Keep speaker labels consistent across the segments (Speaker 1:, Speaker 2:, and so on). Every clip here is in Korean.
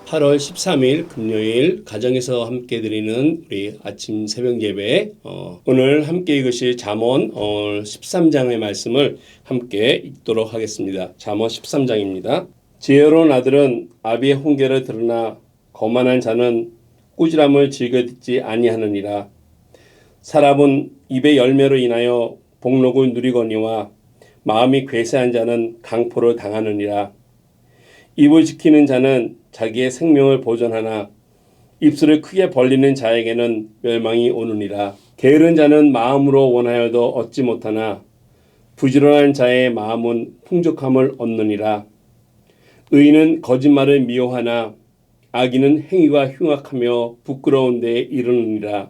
Speaker 1: 8월 13일 금요일 가정에서 함께 드리는 우리 아침 새벽 예배, 오늘 함께 읽으실 잠언 13장의 말씀을 함께 읽도록 하겠습니다. 잠언 13장입니다. 지혜로운 아들은 아비의 훈계를 들으나 거만한 자는 꾸지람을 즐겨 듣지 아니하느니라. 사람은 입의 열매로 인하여 복록을 누리거니와 마음이 괴세한 자는 강포를 당하느니라. 입을 지키는 자는 자기의 생명을 보존하나 입술을 크게 벌리는 자에게는 멸망이 오느니라. 게으른 자는 마음으로 원하여도 얻지 못하나 부지런한 자의 마음은 풍족함을 얻느니라. 의인은 거짓말을 미워하나 악인은 행위가 흉악하며 부끄러운 데에 이르느니라.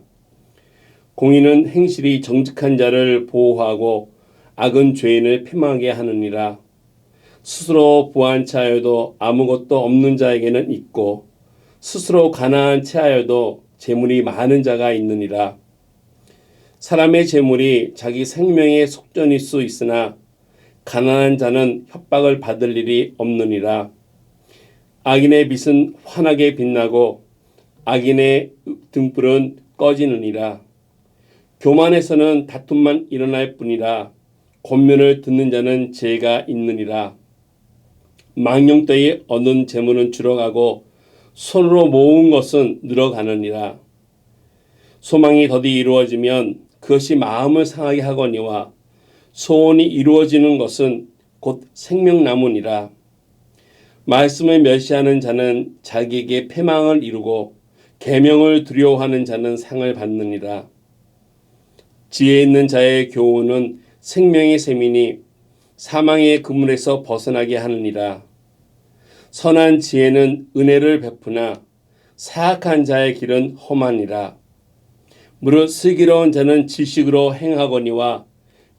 Speaker 1: 공의는 행실이 정직한 자를 보호하고 악은 죄인을 패망하게 하느니라. 스스로 부한 채하여도 아무것도 없는 자에게는 있고 스스로 가난한 채하여도 재물이 많은 자가 있느니라. 사람의 재물이 자기 생명의 속전일 수 있으나 가난한 자는 협박을 받을 일이 없느니라. 악인의 빛은 환하게 빛나고 악인의 등불은 꺼지느니라. 교만에서는 다툼만 일어날 뿐이라. 권면을 듣는 자는 지혜가 있느니라. 망령되이 얻은 재물은 줄어가고 손으로 모은 것은 늘어가느니라. 소망이 더디 이루어지면 그것이 마음을 상하게 하거니와 소원이 이루어지는 것은 곧 생명나무니라. 말씀을 멸시하는 자는 자기에게 패망을 이루고 계명을 두려워하는 자는 상을 받느니라. 지혜 있는 자의 교훈은 생명의 셈이니 사망의 그물에서 벗어나게 하느니라. 선한 지혜는 은혜를 베푸나 사악한 자의 길은 험하니라. 무릇 슬기로운 자는 지식으로 행하거니와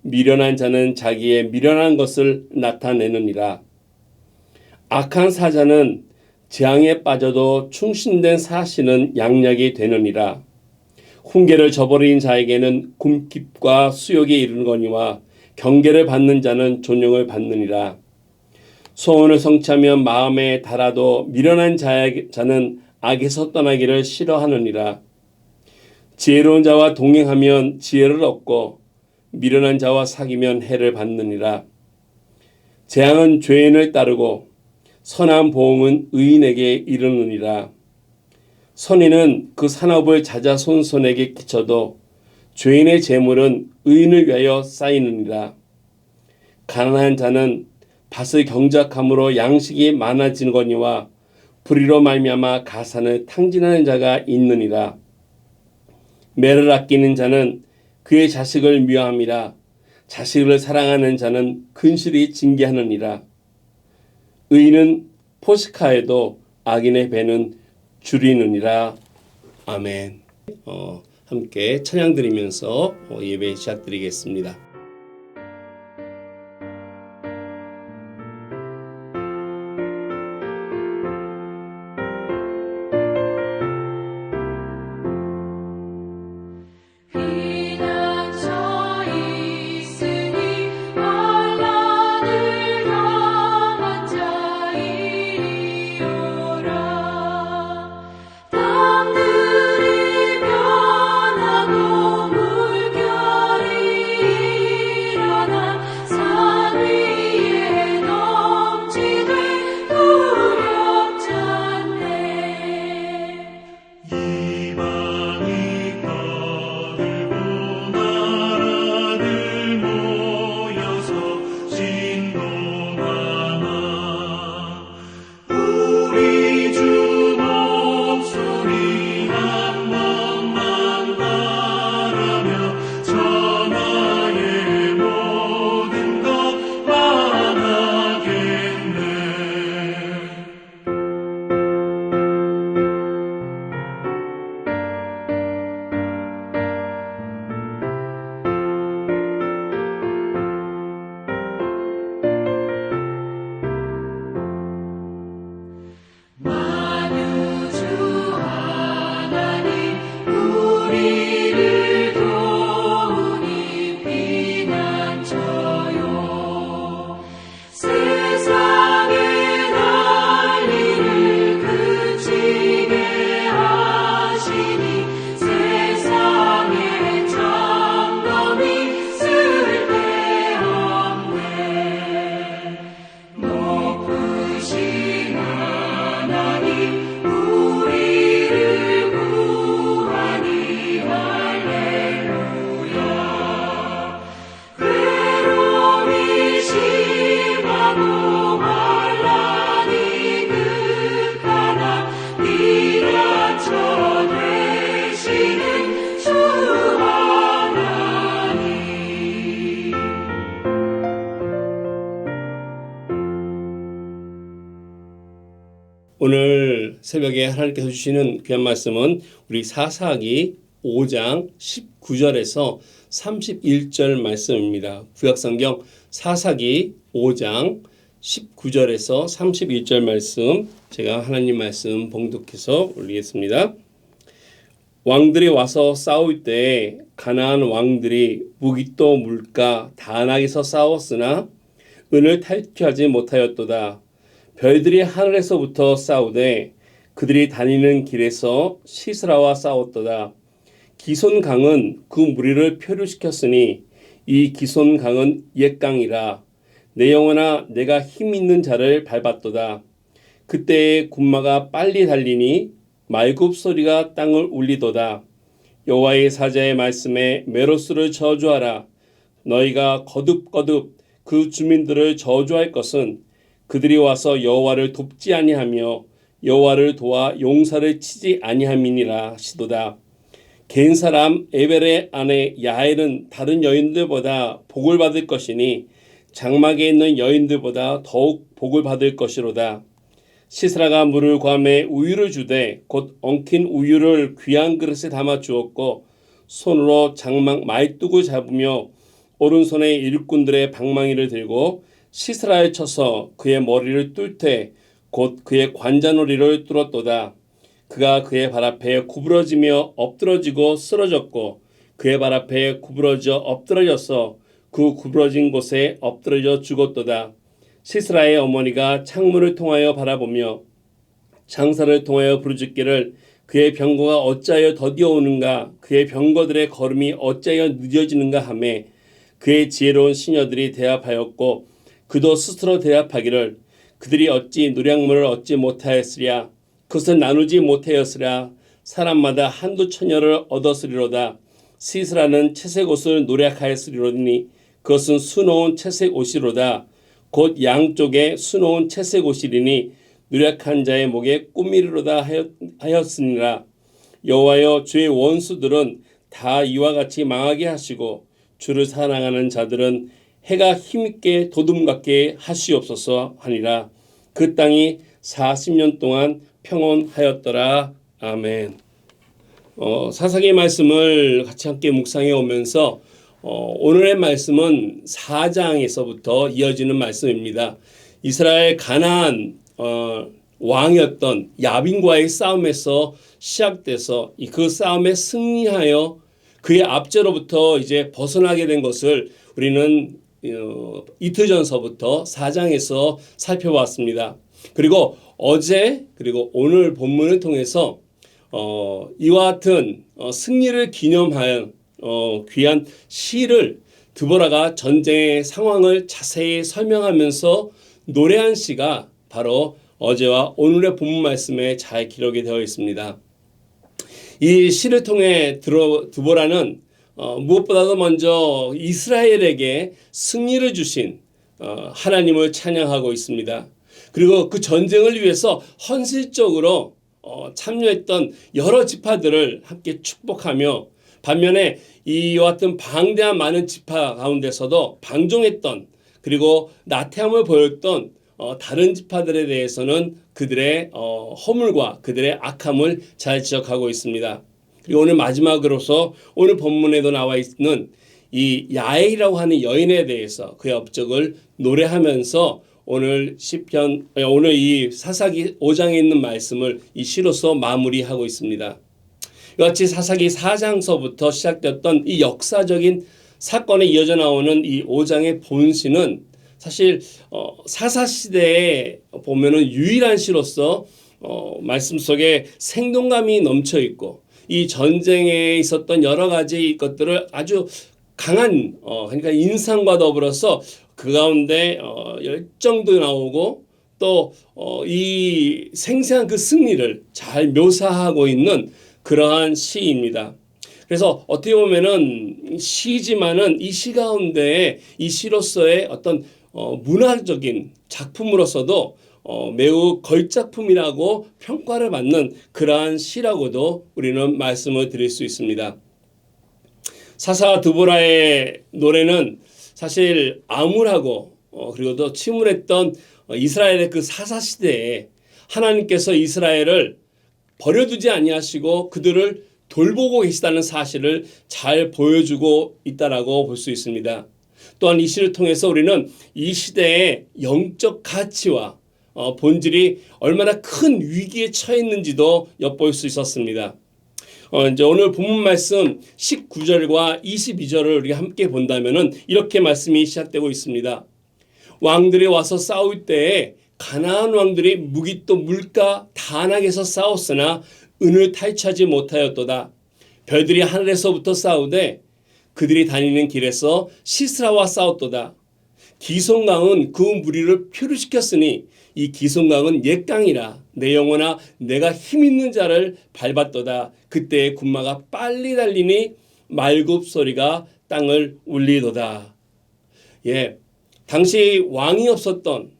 Speaker 1: 미련한 자는 자기의 미련한 것을 나타내느니라. 악한 사자는 재앙에 빠져도 충신된 사신은 양약이 되느니라. 훈계를 저버린 자에게는 굶깁과 수욕에 이르거니와 경계를 받는 자는 존용을 받느니라. 소원을 성취하면 마음에 달아도 미련한 자는 악에서 떠나기를 싫어하느니라. 지혜로운 자와 동행하면 지혜를 얻고 미련한 자와 사귀면 해를 받느니라. 재앙은 죄인을 따르고 선한 보응은 의인에게 이르느니라. 선인은 그 산업을 자자손손에게 끼쳐도 죄인의 재물은 의인을 위하여 쌓이느니라. 가난한 자는 밭을 경작함으로 양식이 많아지거니와 불의로 말미암아 가산을 탕진하는 자가 있느니라. 매를 아끼는 자는 그의 자식을 미워함이라. 자식을 사랑하는 자는 근실히 징계하느니라. 의인은 포식하여도 악인의 배는 줄이느니라. 아멘. 함께 찬양 드리면서 예배 시작드리겠습니다.
Speaker 2: 물결이
Speaker 1: 오늘 새벽에 하나님께서 주시는 귀한 말씀은 우리 사사기 5장 19절에서 31절 말씀입니다. 구약성경 사사기 5장 19절에서 31절 말씀, 제가 하나님 말씀 봉독해서 올리겠습니다. 왕들이 와서 싸울 때 가나안 왕들이 무기또 물가 다낙에서 싸웠으나 은을 탈취하지 못하였도다. 별들이 하늘에서부터 싸우되 그들이 다니는 길에서 시스라와 싸웠도다. 기손강은 그 무리를 표류시켰으니 이 기손강은 옛강이라. 내 영혼아 내가 힘 있는 자를 밟았도다. 그때에 군마가 빨리 달리니 말굽 소리가 땅을 울리도다. 여호와의 사자의 말씀에 메로스를 저주하라. 너희가 거듭거듭 그 주민들을 저주할 것은 그들이 와서 여호와를 돕지 아니하며 여호와를 도와 용사를 치지 아니함이니라 하시도다. 겐 사람 에벨의 아내 야엘은 다른 여인들보다 복을 받을 것이니 장막에 있는 여인들보다 더욱 복을 받을 것이로다. 시스라가 물을 구하매 우유를 주되 곧 엉킨 우유를 귀한 그릇에 담아 주었고 손으로 장막 말뚝을 잡으며 오른손에 일꾼들의 방망이를 들고 시스라에 쳐서 그의 머리를 뚫되 곧 그의 관자놀이를 뚫었도다. 그가 그의 발 앞에 구부러지며 엎드러지고 쓰러졌고 그의 발 앞에 구부러져 엎드러져서 그 구부러진 곳에 엎드러져 죽었도다. 시스라의 어머니가 창문을 통하여 바라보며 장사를 통하여 부르짖기를 그의 병거가 어찌하여 더디어 오는가, 그의 병거들의 걸음이 어찌하여 늦어지는가 하매 그의 지혜로운 시녀들이 대합하였고 그도 스스로 대합하기를 그들이 어찌 노략물을 얻지 못하였으랴, 그것을 나누지 못하였으랴. 사람마다 한두 처녀를 얻었으리로다. 시스라는 채색 옷을 노략하였으리로니 그것은 수놓은 채색 옷이로다. 곧 양쪽에 수놓은 채색 옷이리니 누략한 자의 목에 꾸미리로다 하였으니라. 여호와여 주의 원수들은 다 이와 같이 망하게 하시고 주를 사랑하는 자들은 해가 힘있게 도둠같게 하시옵소서 하니라. 그 땅이 40년 동안 평온하였더라. 아멘. 사사기 말씀을 같이 함께 묵상해 오면서 오늘의 말씀은 4장에서부터 이어지는 말씀입니다. 이스라엘 가나안 왕이었던 야빈과의 싸움에서 시작돼서 그 싸움에 승리하여 그의 압제로부터 이제 벗어나게 된 것을 우리는 이틀 전서부터 4장에서 살펴봤습니다. 그리고 어제 그리고 오늘 본문을 통해서 이와 같은 승리를 기념하여 귀한 시를 드보라가 전쟁의 상황을 자세히 설명하면서 노래한 시가 바로 어제와 오늘의 본문 말씀에 잘 기록이 되어 있습니다. 이 시를 통해 드보라는 무엇보다도 먼저 이스라엘에게 승리를 주신 하나님을 찬양하고 있습니다. 그리고 그 전쟁을 위해서 헌신적으로 참여했던 여러 지파들을 함께 축복하며 반면에 이와 같은 방대한 많은 지파 가운데서도 방종했던 그리고 나태함을 보였던 다른 지파들에 대해서는 그들의 허물과 그들의 악함을 잘 지적하고 있습니다. 그리고 오늘 마지막으로서 오늘 본문에도 나와 있는 이 야엘이라고 하는 여인에 대해서 그의 업적을 노래하면서 오늘 이 사사기 5장에 있는 말씀을 이 시로서 마무리하고 있습니다. 이같이 사사기 4장서부터 시작되었던 이 역사적인 사건에 이어져 나오는 이 5장의 본시는 사실 사사시대에 보면은 유일한 시로서 말씀 속에 생동감이 넘쳐 있고 이 전쟁에 있었던 여러 가지 것들을 아주 강한 그러니까 인상과 더불어서 그 가운데 열정도 나오고 또 이 생생한 그 승리를 잘 묘사하고 있는 그러한 시입니다. 그래서 어떻게 보면은 시지만은 이 시 가운데 이 시로서의 어떤 문화적인 작품으로서도 매우 걸작품이라고 평가를 받는 그러한 시라고도 우리는 말씀을 드릴 수 있습니다. 사사 드보라의 노래는 사실 암울하고 그리고 또 침울했던 이스라엘의 그 사사 시대에 하나님께서 이스라엘을 버려두지 아니하시고 그들을 돌보고 계시다는 사실을 잘 보여주고 있다라고 볼 수 있습니다. 또한 이 시를 통해서 우리는 이 시대의 영적 가치와 본질이 얼마나 큰 위기에 처해 있는지도 엿볼 수 있었습니다. 이제 오늘 본문 말씀 19절과 22절을 우리가 함께 본다면은 이렇게 말씀이 시작되고 있습니다. 왕들이 와서 싸울 때에 가나안 왕들이 무기또 물가 다낙에서 싸웠으나 은을 탈취하지 못하였도다. 별들이 하늘에서부터 싸우되 그들이 다니는 길에서 시스라와 싸웠도다. 기송강은 그 무리를 표류시켰으니 이 기송강은 옛 강이라 내 영혼아 내가 힘있는 자를 밟았도다. 그때의 군마가 빨리 달리니 말굽 소리가 땅을 울리도다. 당시 왕이 없었던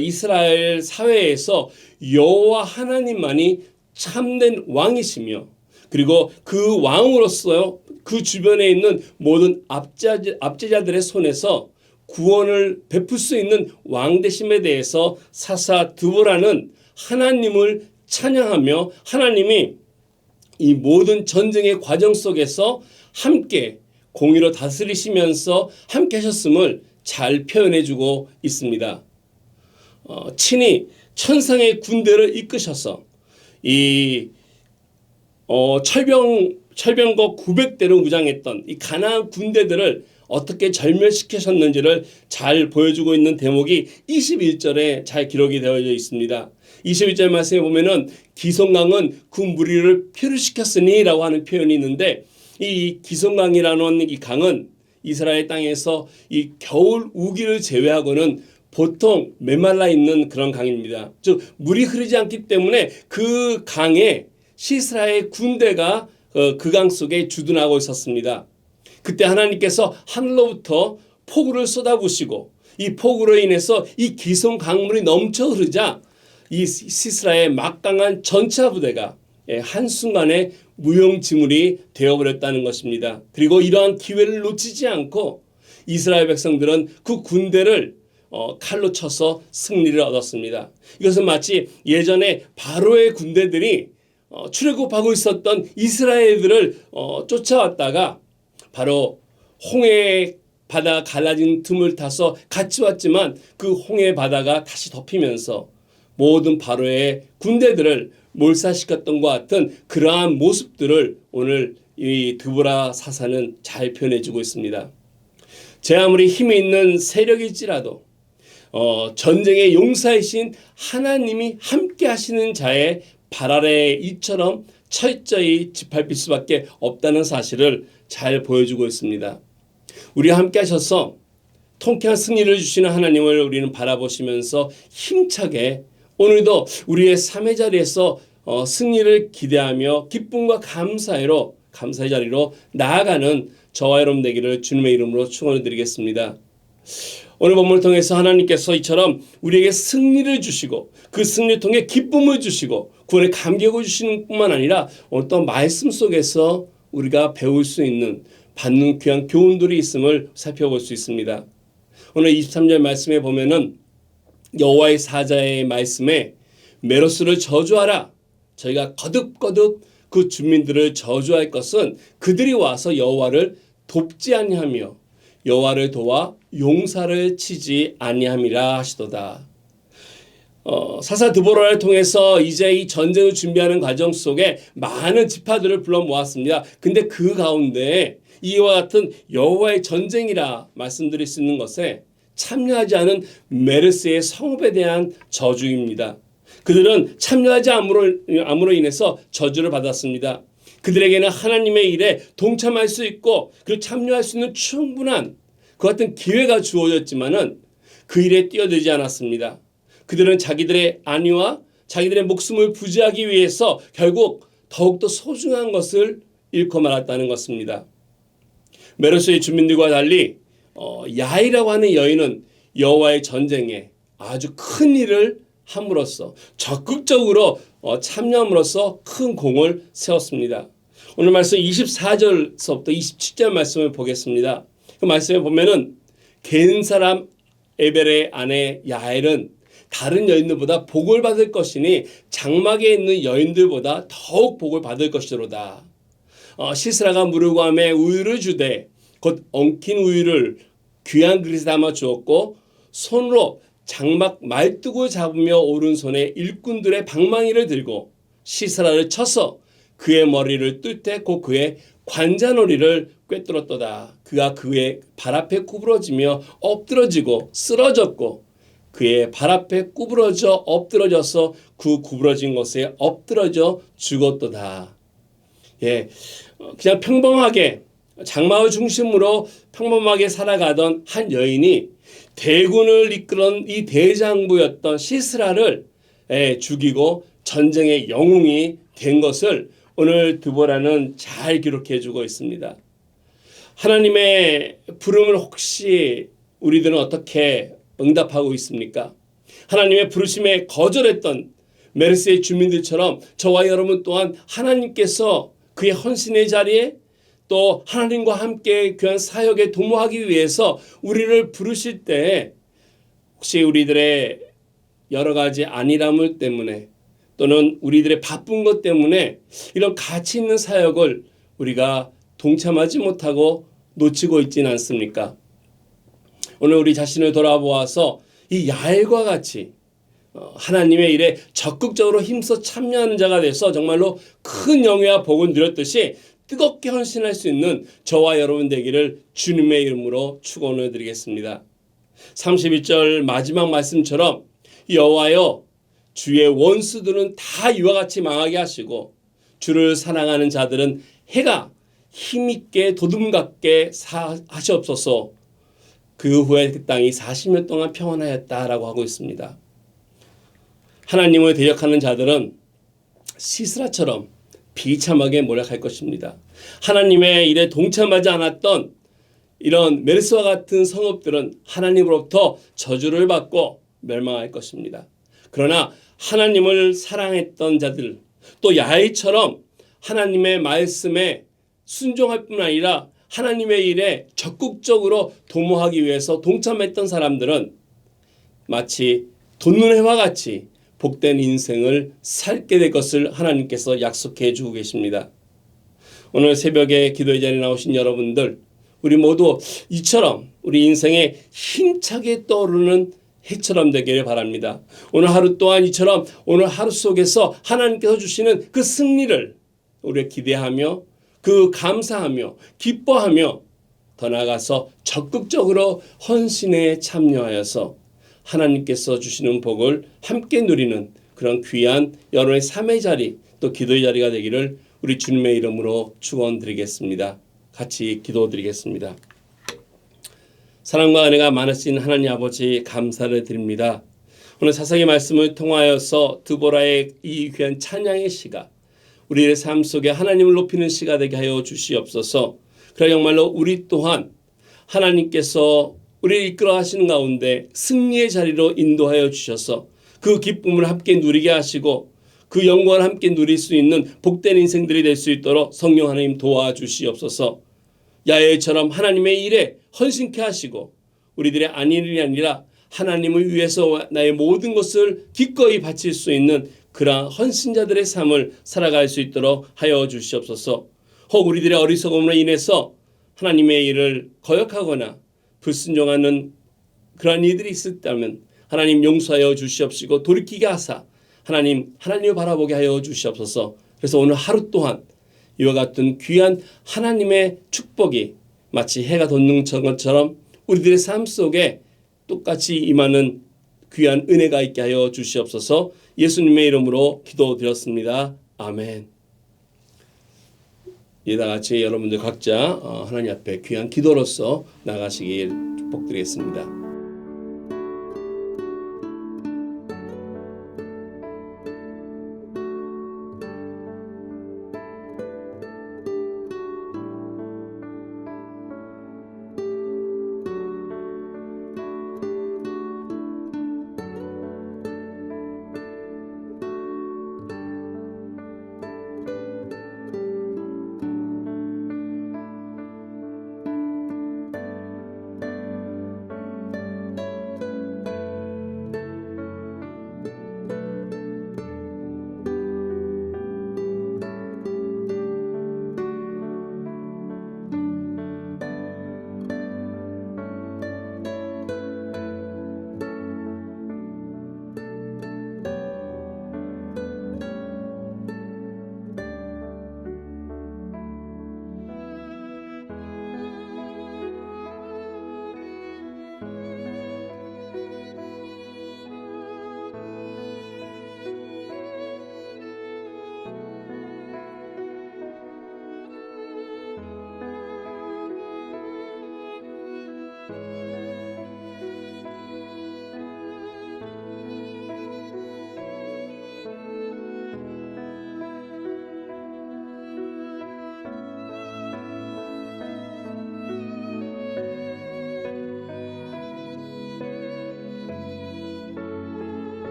Speaker 1: 이스라엘 사회에서 여호와 하나님만이 참된 왕이시며 그리고 그 왕으로서 그 주변에 있는 모든 압제자들의 손에서 구원을 베풀 수 있는 왕되심에 대해서 사사 드보라는 하나님을 찬양하며 하나님이 이 모든 전쟁의 과정 속에서 함께 공의로 다스리시면서 함께 하셨음을 잘 표현해주고 있습니다. 친히 천상의 군대를 이끄셔서 이 철병거 900대로 무장했던 이 가나안 군대들을 어떻게 절멸시키셨는지를 잘 보여주고 있는 대목이 21절에 잘 기록이 되어져 있습니다. 21절 말씀에 보면은 기송강은 그 무리를 표류시켰으니 라고 하는 표현이 있는데 이 기송강이라는 이 강은 이스라엘 땅에서 이 겨울 우기를 제외하고는 보통 메말라 있는 그런 강입니다. 즉 물이 흐르지 않기 때문에 그 강에 시스라의 군대가 그 강 속에 주둔하고 있었습니다. 그때 하나님께서 하늘로부터 폭우를 쏟아부으시고 이 폭우로 인해서 이 기송 강물이 넘쳐 흐르자 이 시스라의 막강한 전차 부대가 한순간에 무용지물이 되어버렸다는 것입니다. 그리고 이러한 기회를 놓치지 않고 이스라엘 백성들은 그 군대를 칼로 쳐서 승리를 얻었습니다. 이것은 마치 예전에 바로의 군대들이 출애굽하고 있었던 이스라엘들을 쫓아왔다가 바로 홍해 바다 갈라진 틈을 타서 같이 왔지만 그 홍해 바다가 다시 덮이면서 모든 바로의 군대들을 몰살시켰던 것 같은 그러한 모습들을 오늘 이 드보라 사사는 잘 표현해주고 있습니다. 제 아무리 힘이 있는 세력일지라도 전쟁의 용사이신 하나님이 함께 하시는 자의 발 아래에 이처럼 철저히 짓밟힐 수밖에 없다는 사실을 잘 보여주고 있습니다. 우리와 함께 하셔서 통쾌한 승리를 주시는 하나님을 우리는 바라보시면서 힘차게 오늘도 우리의 삶의 자리에서 승리를 기대하며 기쁨과 감사의 자리로 나아가는 저와 여러분 되기를 주님의 이름으로 축원을 드리겠습니다. 오늘 본문을 통해서 하나님께서 이처럼 우리에게 승리를 주시고 그 승리를 통해 기쁨을 주시고 구원의 감격을 주시는 뿐만 아니라 어떤 말씀 속에서 우리가 배울 수 있는 받는 귀한 교훈들이 있음을 살펴볼 수 있습니다. 오늘 23절 말씀에 보면은 여호와의 사자의 말씀에 메로스를 저주하라. 저희가 거듭거듭 그 주민들을 저주할 것은 그들이 와서 여호와를 돕지 아니하며 여호와를 도와 용사를 치지 아니함이라 하시도다. 사사 드보라를 통해서 이제 이 전쟁을 준비하는 과정 속에 많은 지파들을 불러 모았습니다. 근데 그 가운데 이와 같은 여호와의 전쟁이라 말씀드릴 수 있는 것에 참여하지 않은 메르스의 성읍에 대한 저주입니다. 그들은 참여하지 않음으로 인해서 저주를 받았습니다. 그들에게는 하나님의 일에 동참할 수 있고 그리고 참여할 수 있는 충분한 그 같은 기회가 주어졌지만은 그 일에 뛰어들지 않았습니다. 그들은 자기들의 안위와 자기들의 목숨을 부지하기 위해서 결국 더욱더 소중한 것을 잃고 말았다는 것입니다. 메로스의 주민들과 달리 야이라고 하는 여인은 여호와의 전쟁에 아주 큰 일을 함으로써 적극적으로 참여함으로써 큰 공을 세웠습니다. 오늘 말씀 24절서부터 27절 말씀을 보겠습니다. 그 말씀에 보면은 겐 사람 에벨의 아내 야엘은 다른 여인들보다 복을 받을 것이니 장막에 있는 여인들보다 더욱 복을 받을 것이로다. 시스라가 무르고함에 우유를 주되 곧 엉킨 우유를 귀한 그릇에 담아 주었고 손으로 장막 말뚝을 잡으며 오른손에 일꾼들의 방망이를 들고 시스라를 쳐서 그의 머리를 뜰 때 곧 그의 관자놀이를 꿰뚫었도다. 그가 그의 발 앞에 구부러지며 엎드러지고 쓰러졌고 그의 발 앞에 구부러져 엎드러져서 그 구부러진 곳에 엎드러져 죽었도다. 예, 그냥 평범하게 장막을 중심으로 평범하게 살아가던 한 여인이 대군을 이끄는 이 대장부였던 시스라를 죽이고 전쟁의 영웅이 된 것을 오늘 드보라는 잘 기록해 주고 있습니다. 하나님의 부름을 혹시 우리들은 어떻게 응답하고 있습니까? 하나님의 부르심에 거절했던 메르스의 주민들처럼 저와 여러분 또한 하나님께서 그의 헌신의 자리에 또 하나님과 함께 귀한 사역에 도모하기 위해서 우리를 부르실 때 혹시 우리들의 여러 가지 안일함을 때문에 또는 우리들의 바쁜 것 때문에 이런 가치 있는 사역을 우리가 동참하지 못하고 놓치고 있지는 않습니까? 오늘 우리 자신을 돌아보아서 이 야엘과 같이 하나님의 일에 적극적으로 힘써 참여하는 자가 돼서 정말로 큰 영예와 복을 누렸듯이 뜨겁게 헌신할 수 있는 저와 여러분 되기를 주님의 이름으로 축원을 드리겠습니다. 31절 마지막 말씀처럼 여호와여 주의 원수들은 다 이와 같이 망하게 하시고 주를 사랑하는 자들은 해가 힘있게 도둠같게 하시옵소서. 그 후에 그 땅이 40년 동안 평안하였다라고 하고 있습니다. 하나님을 대적하는 자들은 시스라처럼 비참하게 몰락할 것입니다. 하나님의 일에 동참하지 않았던 이런 메르스와 같은 성읍들은 하나님으로부터 저주를 받고 멸망할 것입니다. 그러나 하나님을 사랑했던 자들, 또 야엘처럼 하나님의 말씀에 순종할 뿐 아니라 하나님의 일에 적극적으로 도모하기 위해서 동참했던 사람들은 마치 돋는 해와 같이 복된 인생을 살게 될 것을 하나님께서 약속해 주고 계십니다. 오늘 새벽에 기도의 자리에 나오신 여러분들, 우리 모두 이처럼 우리 인생에 힘차게 떠오르는 해처럼 되기를 바랍니다. 오늘 하루 또한 이처럼 오늘 하루 속에서 하나님께서 주시는 그 승리를 우리가 기대하며 그 감사하며 기뻐하며 더 나아가서 적극적으로 헌신에 참여하여서 하나님께서 주시는 복을 함께 누리는 그런 귀한 여러분의 삶의 자리 또 기도의 자리가 되기를 우리 주님의 이름으로 축원드리겠습니다. 같이 기도드리겠습니다. 사랑과 은혜가 많으신 하나님 아버지 감사를 드립니다. 오늘 사사기 말씀을 통하여서 드보라의 이 귀한 찬양의 시가 우리의 삶 속에 하나님을 높이는 시가 되게 하여 주시옵소서. 그래 정말로 우리 또한 하나님께서 우리를 이끌어 하시는 가운데 승리의 자리로 인도하여 주셔서 그 기쁨을 함께 누리게 하시고 그 영광을 함께 누릴 수 있는 복된 인생들이 될 수 있도록 성령 하나님 도와주시옵소서. 야엘처럼 하나님의 일에 헌신케 하시고 우리들의 안일이 아니라 하나님을 위해서 나의 모든 것을 기꺼이 바칠 수 있는 그러한 헌신자들의 삶을 살아갈 수 있도록 하여 주시옵소서. 혹 우리들의 어리석음으로 인해서 하나님의 일을 거역하거나 불순종하는 그러한 이들이 있었다면 하나님 용서하여 주시옵시고 돌이키게 하사 하나님을 바라보게 하여 주시옵소서. 그래서 오늘 하루 또한 이와 같은 귀한 하나님의 축복이 마치 해가 돋는 것처럼 우리들의 삶 속에 똑같이 임하는 귀한 은혜가 있게 하여 주시옵소서. 예수님의 이름으로 기도드렸습니다. 아멘. 이다 같이 여러분들 각자 하나님 앞에 귀한 기도로서 나가시길 축복드리겠습니다.